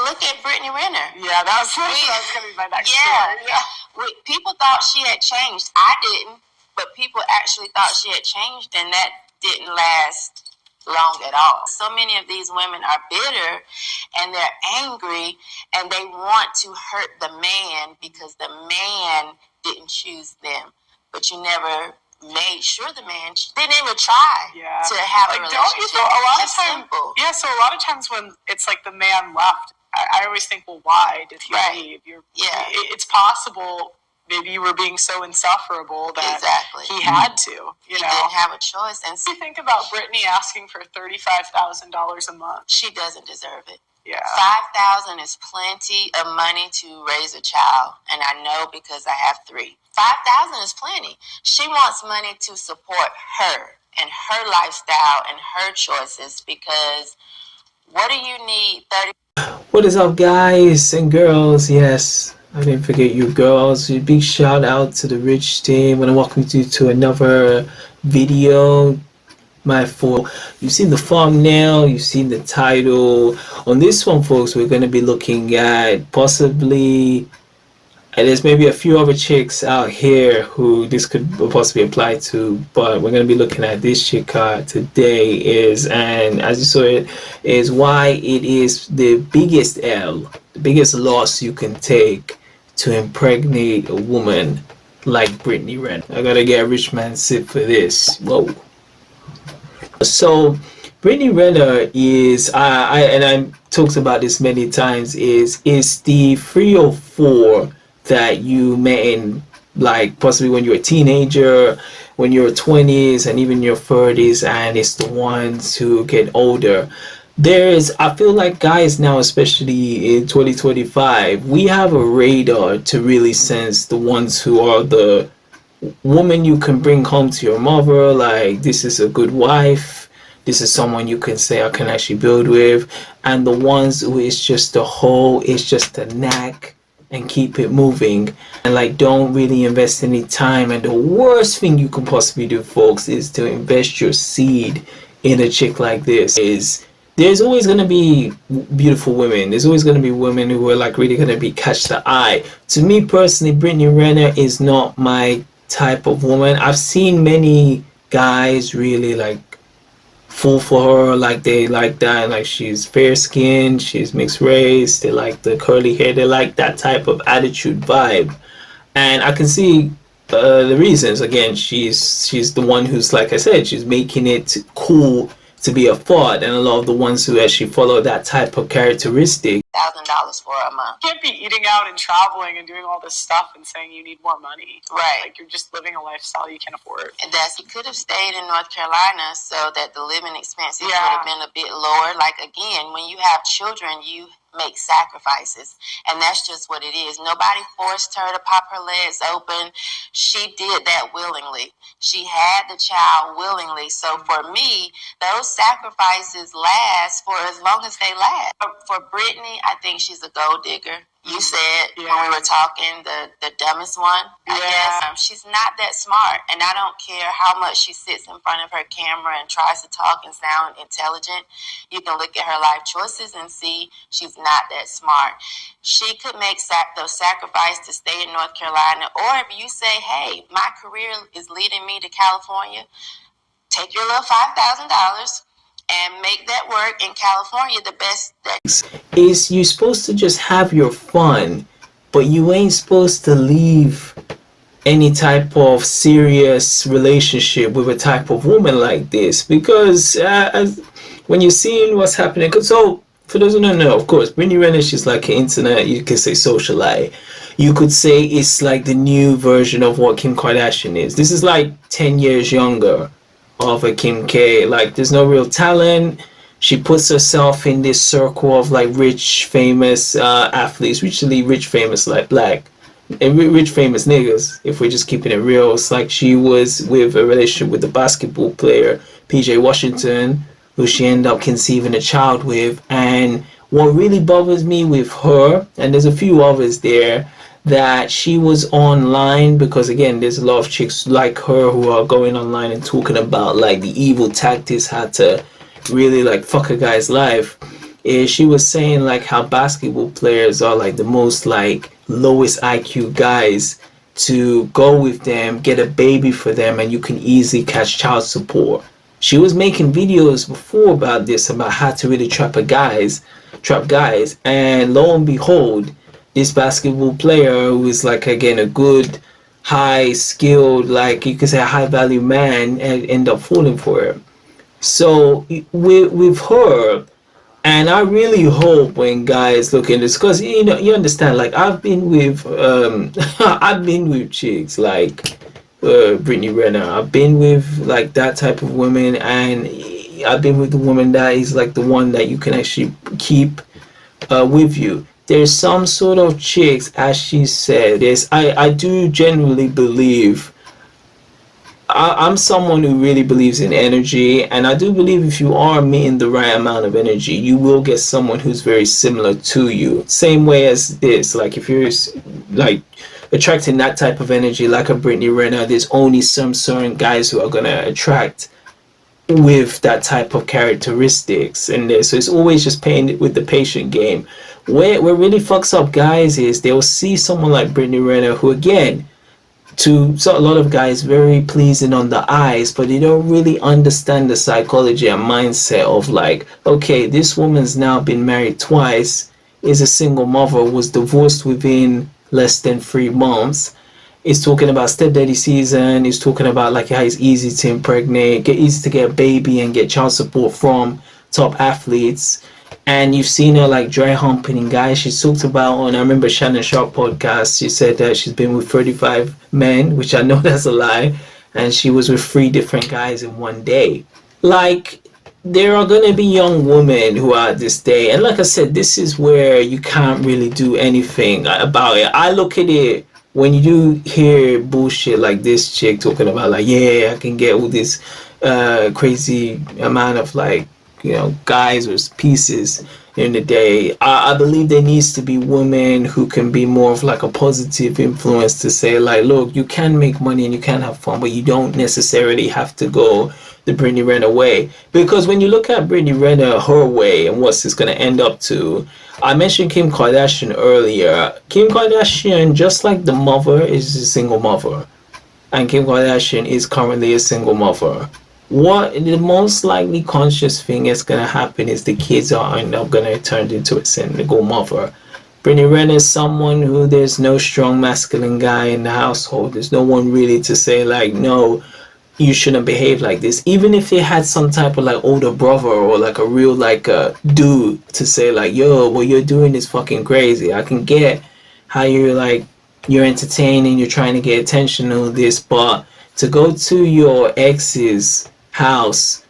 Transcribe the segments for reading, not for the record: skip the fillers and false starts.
look at Brittany Renner. Yeah, that was going to be my next story. Yeah. People thought she had changed. I didn't, but people actually thought she had changed, and that didn't last long at all. So many of these women are bitter, and they're angry, and they want to hurt the man because the man didn't choose them. But you never made sure the man didn't even try to have a relationship. So a lot of times when it's like the man left, I always think, well, why did he leave? It's possible maybe you were being so insufferable that he had to. He didn't have a choice. And what do you think about Brittany asking for $35,000 a month? She doesn't deserve it. Yeah. $5,000 is plenty of money to raise a child, and I know because I have 3. $5,000 is plenty. She wants money to support her and her lifestyle and her choices, because what do you need 30? What is up, guys and girls? Yes, I didn't forget you girls. A big shout out to the Rich team. I want to welcome you to another video. You've seen the thumbnail, you've seen the title. On this one, folks, we're going to be looking at possibly, and there's maybe a few other chicks out here who this could possibly apply to, but we're going to be looking at this chick today and as you saw it, is why it is the biggest L, the biggest loss you can take to impregnate a woman like Brittany Renner. I gotta get a RichManZ for this. Whoa. So Brittany Renner is, I talked about this many times, is the 304 that you met in, like, possibly when you're a teenager, when you're 20s, and even your 30s, and it's the ones who get older. I feel like guys now, especially in 2025, we have a radar to really sense the ones who are the woman you can bring home to your mother, like, this is a good wife, this is someone you can say I can actually build with, and the ones who is just a hoe, it's just a knack, and keep it moving, and like don't really invest any time. And the worst thing you can possibly do, folks, is to invest your seed in a chick like this. There's always going to be beautiful women, there's always going to be women who are like really going to be catch the eye. To me personally, Brittany Renner is not my type of woman. I've seen many guys really like fall for her, like they like that, like she's fair skinned, she's mixed race, they like the curly hair, they like that type of attitude vibe, and I can see the reasons. Again, she's the one who's, like I said, she's making it cool to be a fraud, and a lot of the ones who actually follow that type of characteristic. $1,000 for a month. You can't be eating out and traveling and doing all this stuff and saying you need more money. Right. Like, you're just living a lifestyle you can't afford. And you could have stayed in North Carolina so that the living expenses would have been a bit lower. Like, again, when you have children, you make sacrifices, and that's just what it is. Nobody forced her to pop her legs open. She did that willingly. She had the child willingly. So for me, those sacrifices last for as long as they last. For Brittany, I think she's a gold digger. You said when we were talking, the dumbest one. I guess she's not that smart, and I don't care how much she sits in front of her camera and tries to talk and sound intelligent. You can look at her life choices and see she's not that smart. She could make those sacrifices to stay in North Carolina, or if you say, hey, my career is leading me to California, take your little $5,000 and make that work in California. The best is you're supposed to just have your fun, but you ain't supposed to leave any type of serious relationship with a type of woman like this, because when you're seeing what's happening, so for those who don't know, of course, Brittany Renner, she's like an internet, you could say socialite. You could say it's like the new version of what Kim Kardashian is. This is like 10 years younger of a Kim K. Like, there's no real talent. She puts herself in this circle of like rich, famous athletes, rich, famous, like black, and rich, famous niggas. If we're just keeping it real, it's like she was with a relationship with the basketball player PJ Washington, who she ended up conceiving a child with. And what really bothers me with her, and there's a few others there, that she was online, because again, there's a lot of chicks like her who are going online and talking about like the evil tactics, how to really like fuck a guy's life. is she was saying like how basketball players are like the most like lowest IQ guys to go with them, get a baby for them, and you can easily catch child support. She was making videos before about this, about how to really trap guys, and lo and behold, this basketball player who is like again a good, high skilled, like you could say a high value man, and end up falling for her. So with her, and I really hope when guys look in this, because you understand, like I've been with I've been with chicks like Brittany Renner. I've been with like that type of woman, and I've been with the woman that is like the one that you can actually keep with you. There's some sort of chicks, as she said, I do genuinely believe, I'm someone who really believes in energy, and I do believe if you are meeting the right amount of energy, you will get someone who's very similar to you. Same way as this, like if you're like attracting that type of energy like a Brittany Renner, there's only some certain guys who are gonna attract with that type of characteristics in there. So it's always just playing with the patient game. Where really fucks up guys is they'll see someone like Brittany Renner, who again, to a lot of guys, very pleasing on the eyes, but they don't really understand the psychology and mindset of like, okay, this woman's now been married twice, is a single mother, was divorced within less than 3 months, is talking about stepdaddy season, is talking about like how it's easy to impregnate, easy to get a baby and get child support from top athletes. And you've seen her like dry humping guys. She talked about on, I remember Shannon Sharp podcast, she said that she's been with 35 men, which I know that's a lie, and she was with 3 different guys in one day. Like, there are going to be young women who are at this day, and like I said, this is where you can't really do anything about it. I look at it, when you do hear bullshit like this chick talking about like, yeah, I can get all this crazy amount of like, guys or pieces in the day. I believe there needs to be women who can be more of like a positive influence to say like, look, you can make money and you can have fun, but you don't necessarily have to go the Brittany Renner way. Because when you look at Brittany Renner, her way, and what's this going to end up to, I mentioned Kim Kardashian earlier. Kim Kardashian, just like the mother, is a single mother, and Kim Kardashian is currently a single mother. What the most likely conscious thing is going to happen is the kids are end up going to turn into a single mother. Brittany Renner is someone who there's no strong masculine guy in the household. There's no one really to say like, no, you shouldn't behave like this. Even if they had some type of like older brother or like a real like dude to say like, yo, what you're doing is fucking crazy. I can get how you're like, you're entertaining, you're trying to get attention and all this, but to go to your ex's house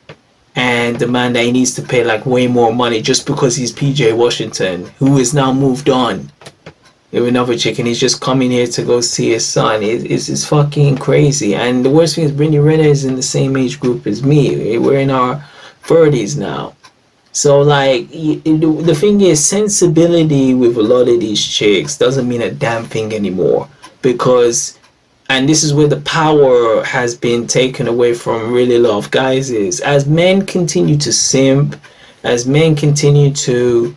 and demand that he needs to pay like way more money just because he's PJ Washington, who is now moved on with another chick, and he's just coming here to go see his son, it's fucking crazy. And the worst thing is Brittany Renner is in the same age group as me. We're in our 30s now. So like the thing is, sensibility with a lot of these chicks doesn't mean a damn thing anymore, because, and this is where the power has been taken away from really a lot of guys, is as men continue to simp, as men continue to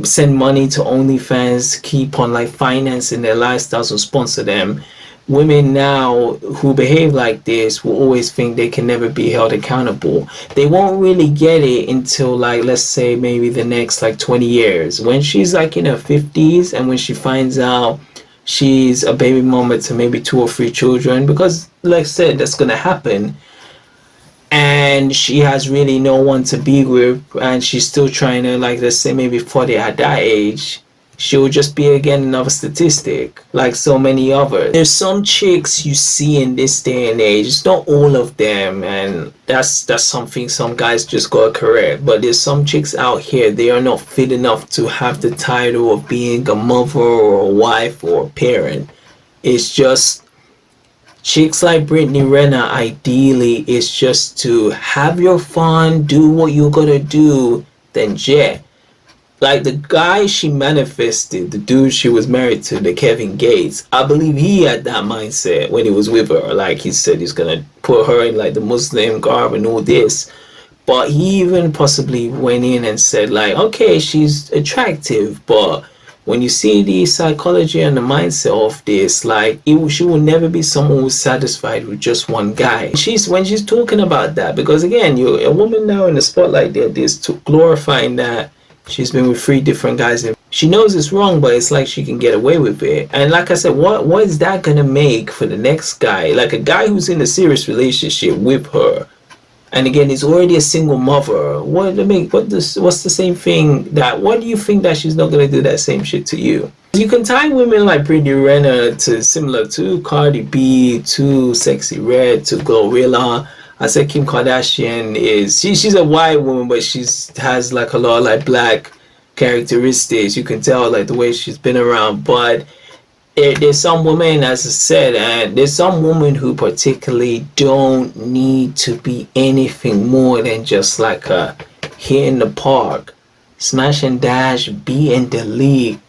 send money to OnlyFans, keep on like financing their lifestyles or sponsor them, women now who behave like this will always think they can never be held accountable. They won't really get it until like, let's say maybe the next like 20 years, when she's like in her 50s, and when she finds out she's a baby mama to maybe 2 or 3 children, because like I said, that's gonna happen, and she has really no one to be with, and she's still trying to like, let's say maybe 40 at that age, she'll just be again another statistic like so many others. There's some chicks you see in this day and age, it's not all of them, and that's something some guys just gotta correct, but there's some chicks out here, they are not fit enough to have the title of being a mother or a wife or a parent. It's just chicks like Brittany Renner, ideally, is just to have your fun, do what you gotta do, then yeah. Like the guy she manifested, the dude she was married to, the Kevin Gates, I believe he had that mindset when he was with her. Like he said he's gonna put her in like the Muslim garb and all this. But he even possibly went in and said like, okay, she's attractive, but when you see the psychology and the mindset of this, like she will never be someone who's satisfied with just one guy. When she's talking about that, because again, you're a woman now in the spotlight, there's glorifying that she's been with 3 different guys. She knows it's wrong, but it's like she can get away with it. And like I said, what is that gonna make for the next guy? Like a guy who's in a serious relationship with her, and again, he's already a single mother. What's the same thing that? What do you think that she's not gonna do that same shit to you? You can tie women like Brittany Renner to similar to Cardi B, to Sexy Red, to Glorilla. I said Kim Kardashian is she's a white woman, but has like a lot of like black characteristics. You can tell like the way she's been around, but there's some women, as I said, and there's some women who particularly don't need to be anything more than just like a hit in the park, smash and dash, beat and delete,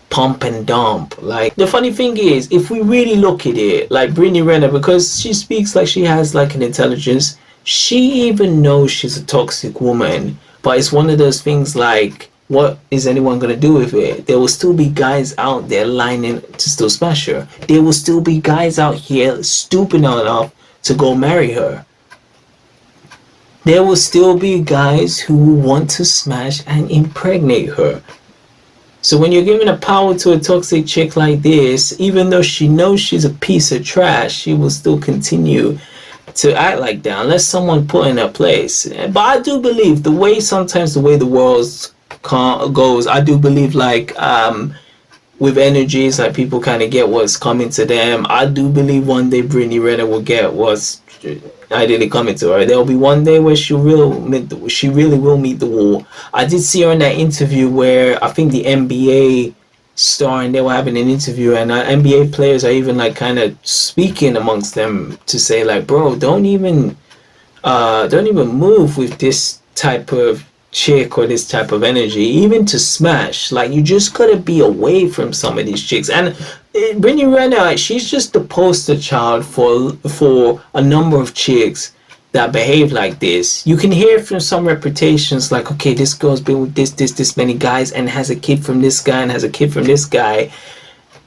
pump and dump. Like the funny thing is, if we really look at it, like Brittany Renner, because she speaks like she has like an intelligence, she even knows she's a toxic woman, but it's one of those things like, what is anyone going to do with it? There will still be guys out there lining to still smash her. There will still be guys out here stupid enough to go marry her. There will still be guys who want to smash and impregnate her. So when you're giving a power to a toxic chick like this, even though she knows she's a piece of trash, she will still continue to act like that unless someone put in her place. But I do believe the way the world goes, I do believe like with energies, like people kind of get what's coming to them. I do believe one day Brittany Renner will get what's ideally coming to her. There'll be one day where she really will meet the wall. I did see her in that interview where I think the NBA star, and they were having an interview, and NBA players are even like kind of speaking amongst them to say like, bro, don't even move with this type of chick or this type of energy, even to smash. Like, you just gotta be away from some of these chicks. And Brittany Renner, she's just the poster child for a number of chicks that behave like this. You can hear from some reputations like, okay, this girl's been with this many guys and has a kid from this guy and has a kid from this guy.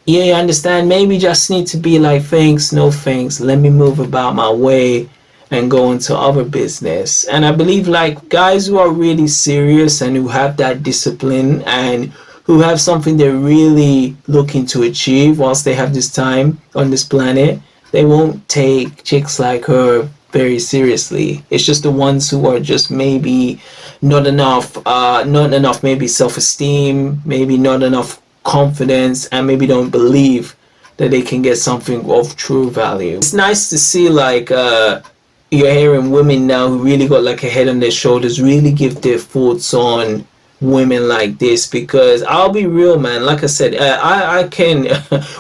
Yeah, you understand? Maybe just need to be like, thanks, no thanks, let me move about my way and go into other business. And I believe like guys who are really serious and who have that discipline and who have something they're really looking to achieve whilst they have this time on this planet, they won't take chicks like her very seriously. It's just the ones who are just maybe not enough maybe self-esteem, maybe not enough confidence, and maybe don't believe that they can get something of true value. It's nice to see like you're hearing women now who really got like a head on their shoulders really give their thoughts on women like this, because I'll be real, man, like I said, I can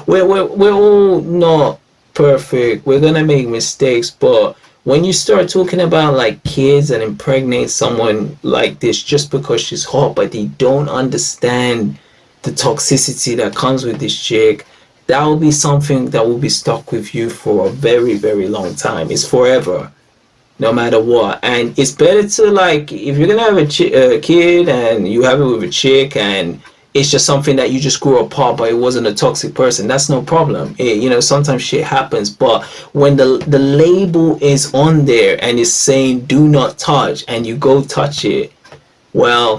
we're all not perfect, we're gonna make mistakes, but when you start talking about like kids and impregnate someone like this just because she's hot, but they don't understand the toxicity that comes with this chick, that will be something that will be stuck with you for a very, very long time. It's forever, no matter what. And it's better to, like, if you're gonna have a kid and you have it with a chick and it's just something that you just grew apart, but it wasn't a toxic person, that's no problem. Sometimes shit happens, but when the label is on there and it's saying do not touch and you go touch it, well,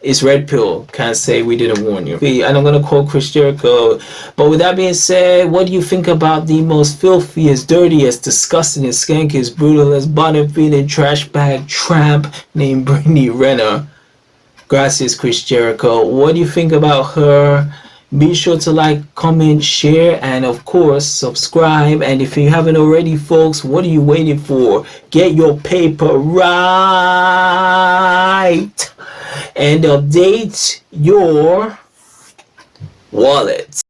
it's red pill. Can't say we didn't warn you. And I'm gonna quote Chris Jericho. But with that being said, what do you think about the most filthiest, dirtiest, disgustingest, skankiest, brutalest, bottom-feeding, trash bag tramp named Brittany Renner? Gracias, Chris Jericho. What do you think about her? Be sure to like, comment, share, and of course subscribe. And if you haven't already, folks, what are you waiting for? Get your paper right and update your wallet.